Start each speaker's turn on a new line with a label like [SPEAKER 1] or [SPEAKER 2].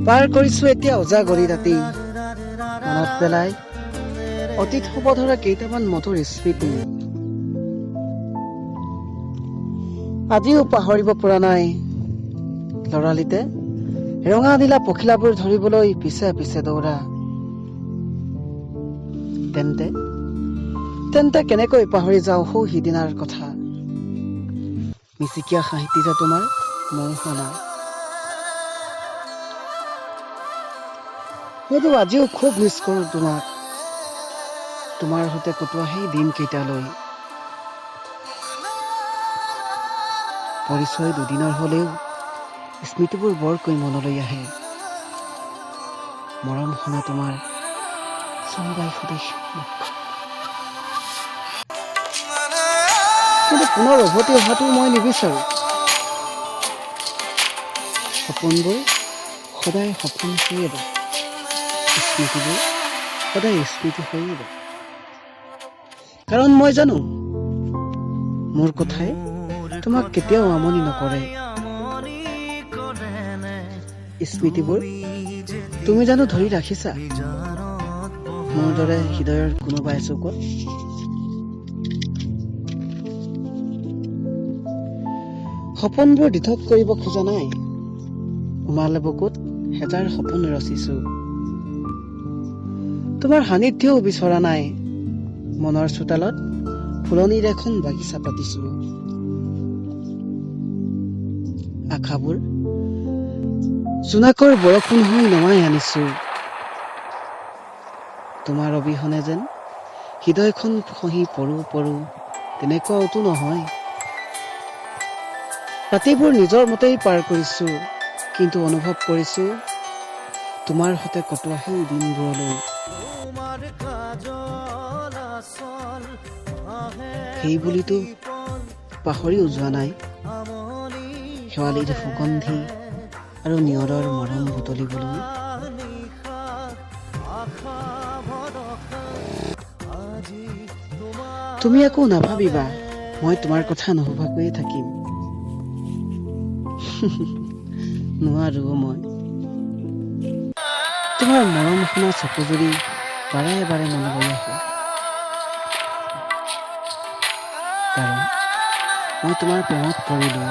[SPEAKER 1] পাৰ কৰিছো এতিয়া ওজাগৰি ৰাতি, মনত পেলাই অতীত হ'ব ধৰা কেইটামান মধুৰ স্মৃতি। আজিও পাহৰিব পৰা নাই লৰালিতে ৰঙা নীলা পখিলাবোৰ ধৰিবলৈ পিছে পিছে দৌৰা। তেন্তে তেন্তে কেনেকৈ পাহৰি যাওঁ সৌ সিদিনাৰ কথা। মিচিকীয়া সাহিত্য যে তোমাৰ মৌ শুনা। হয়তো আজিও খুব মিছ কৰো তোমাক, তোমাৰ সৈতে কটোৱা সেই দিন কেইটালৈ। পৰিচয় দুদিনৰ হলেও স্মৃতিবোৰ বৰকৈ মনলৈ আহে। মৰম শুনা তোমাৰ চুমবাই সুদেশ মোক। কিন্তু পুনৰ উভতি অহাটো মই নিবিচাৰো। সপোনবোৰ সদায় সপোন হৈয়ে ৰয়, স্মৃতিবোৰ সদায় স্মৃতি হৈয়ে ৰয়। কাৰণ মই জানো মোৰ কথাই তোমাক কেতিয়াও আমনি নকৰে। স্মৃতিবোৰ তুমি জানো ধৰি ৰাখিছা মোৰ দৰে হৃদয়ৰ কোনোবা এচুকত। সপোনবোৰ দিঠক কৰিব খোজা নাই, উমালে বুকুত হেজাৰ সপোন ৰচিছো। তোমাৰ সান্নিধ্যও বিচৰা নাই, মনৰ চোতালত ফুলনিৰ এখন বাগিচা পাতিছো। আশাবোৰ জোনাকৰ বৰষুণ হৈ নমাই আনিছো। তোমাৰ অবিহনে যেন হৃদয়খন খহি পৰো পৰো, তেনেকুৱাওতো নহয়। ৰাতিবোৰ নিজৰ মতেই পাৰ কৰিছো, কিন্তু অনুভৱ কৰিছো তোমাৰ সৈতে কটোৱা সেই দিনবোৰলৈ। সেই বুলিতো পাহৰিও যোৱা নাই শেৱালিৰ সুগন্ধি আৰু নিয়ৰৰ মৰম বুটলিবলৈ। তুমি একো নাভাবিবা, মই তোমাৰ কথা নভবাকৈয়ে থাকিম। নোৱাৰো মই তোমাৰ মৰম শুনা চকুজুৰি বাৰে বাৰে মনলৈ আহে। কাৰণ মই তোমাৰ প্ৰেমত পৰিলো।